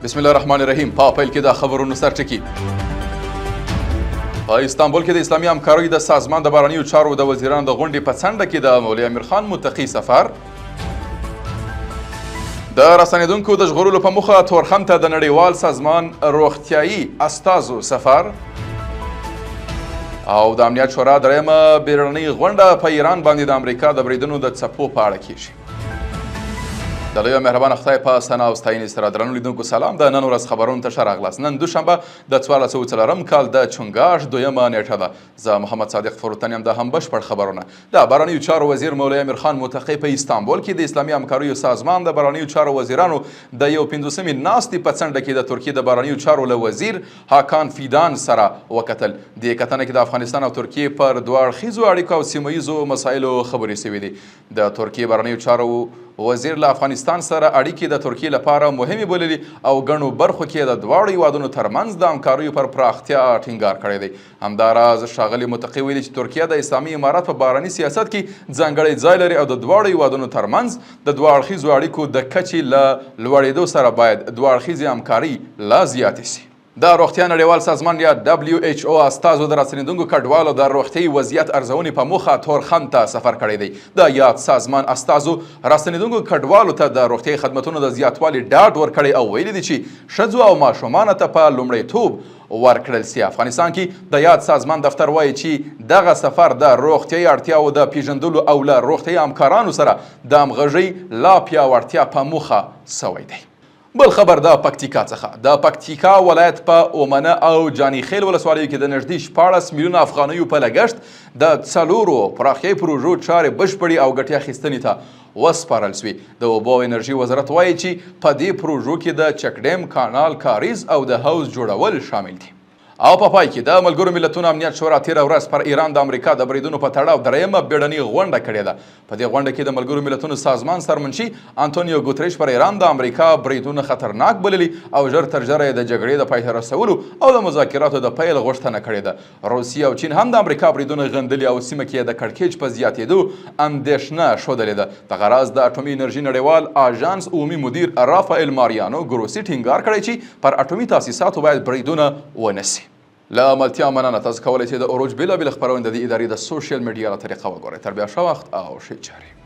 بسم الله الرحمن الرحیم. په پیل کې د خبرونو سرټکي. په استانبول کې د اسلامي همکارۍ د سازمان د بهرنیو چارو د وزیرانو د غونډې په څنډه کې د مولوي امیر خان متقي سفر، د راستنېدونکو د ژغورلو په موخه تورخم ته د نړیوال سازمان روغتیایي استازو سفر، او د امنیت شورا درېیمه بیړنۍ غونډه په ایران باندې د امریکا د بریدونو د څپو په اړه کیږي. د لوی مهربان خدای په ثنا او ستاینې سره درنو لیدونکو سلام. د نن ورځ خبرونو ته ښه راغلاست. نن دوشنبه د 1404 کال د چنګاښ 2مه نیټه ده. زه محمد صادق فروتن یم. د هم بشپړ خبرونه د بهرنیو چارو وزیر مولوي امیر خان متقي په استانبول کې د اسلامي همکاریو سازمان د بهرنیو چارو وزیرانو د یو 15مې ناستې په څنډه کې د ترکیې د بهرنیو چارو له وزیر هاکان فیدان سره وکتل. د کتنه کې د افغانستان او ترکیې پر دوه اړخیزو اړیکو او سیمه ییزو مسایلو خبرې شوې دي. د ترکیې بهرنیو چارو وزیر له افغانستان سره اړیکې د ترکیې لپاره مهمې بللي او ګڼو برخو کې د دواړو هیوادونو ترمنځ د همکاریو پر پراختیا ټینګار کړی دی. همداراز ښاغلي متقي ویلي چې ترکیه د اسلامي امارت په بهرني سیاست کې ځانګړی ځای لري او د دواړو هیوادونو ترمنځ د دوه اړخیزو اړیکو د کچې له لوړېدو سره باید دوه اړخیزې همکاري لا زیاتې سي. د روغتیا نړیوال سازمان یا WHO استازو د راستنېدونکو کډوالو د روغتیایي وضعیت ارزونې په موخه تورخم ته سفر کړی دی. د یاد سازمان استازو راستنېدونکو کډوالو ته د روغتیایي خدمتونو د زیاتوالي ډاډ ورکړی او ویلي دي چې ښځو او ماشومانو ته په لومړیتوب ورکړل سي. افغانستان کې د یاد سازمان دفتر وایي چې دغه سفر د روغتیایي اړتیاو د پیژندلو او له روغتیایي همکارانو سره د همغږۍ لا پیاوړتیا په موخه سوی دی. بل خبر د پکتیکا څخه. د پکتیکا ولایت په اومنه او جاني خیل ولسوالیو کې د نږدې 14 میلیونه افغانیو په لګښت د 4 پراختیایي پروژو چارې بشپړې او ګټې اخیستنې ته وسپارل سوې. د اوبو او انرژي وزارت وایي چې په دې پروژو کې د چکډیم، کانال کاریز او د حوض جوړول شامل دي. او په پای کې د ملګرو ملتونو امنیت شورا تېره ورځ پر ایران د امریکا د بریدونو په تړاو درېیمه بیړنۍ غونډه کړې ده. په دې غونډه کې د ملګرو ملتونو سازمان سرمنشي انټونیو ګوتریش پر ایران د امریکا بریدونه خطرناک بللي او ژر تر ژره د جګړې د پای ته رسولو او د مذاکراتو د پیل غوښتنه کړې ده. روسیه او چین هم د امریکا بریدونه غندلي او سیمه کې د کړکېچ په زیاتېدو اندېښنه ښودلې ده. دغه راز د اټومي انرژي نړیوال اژانس عمومي مدیر رافائل ماریانو ګروسي ټینګار کړی چې پر اټومي تاسیساتو باید بریدونه ونه سي. له ملتیا مننه. تاسو کولی شئ د اوروج بېلابېلو خپرونو د دې ادارې د سوشل میډیا له طریقه وګورئ. تر بیا ښه وخت او ښې چارې.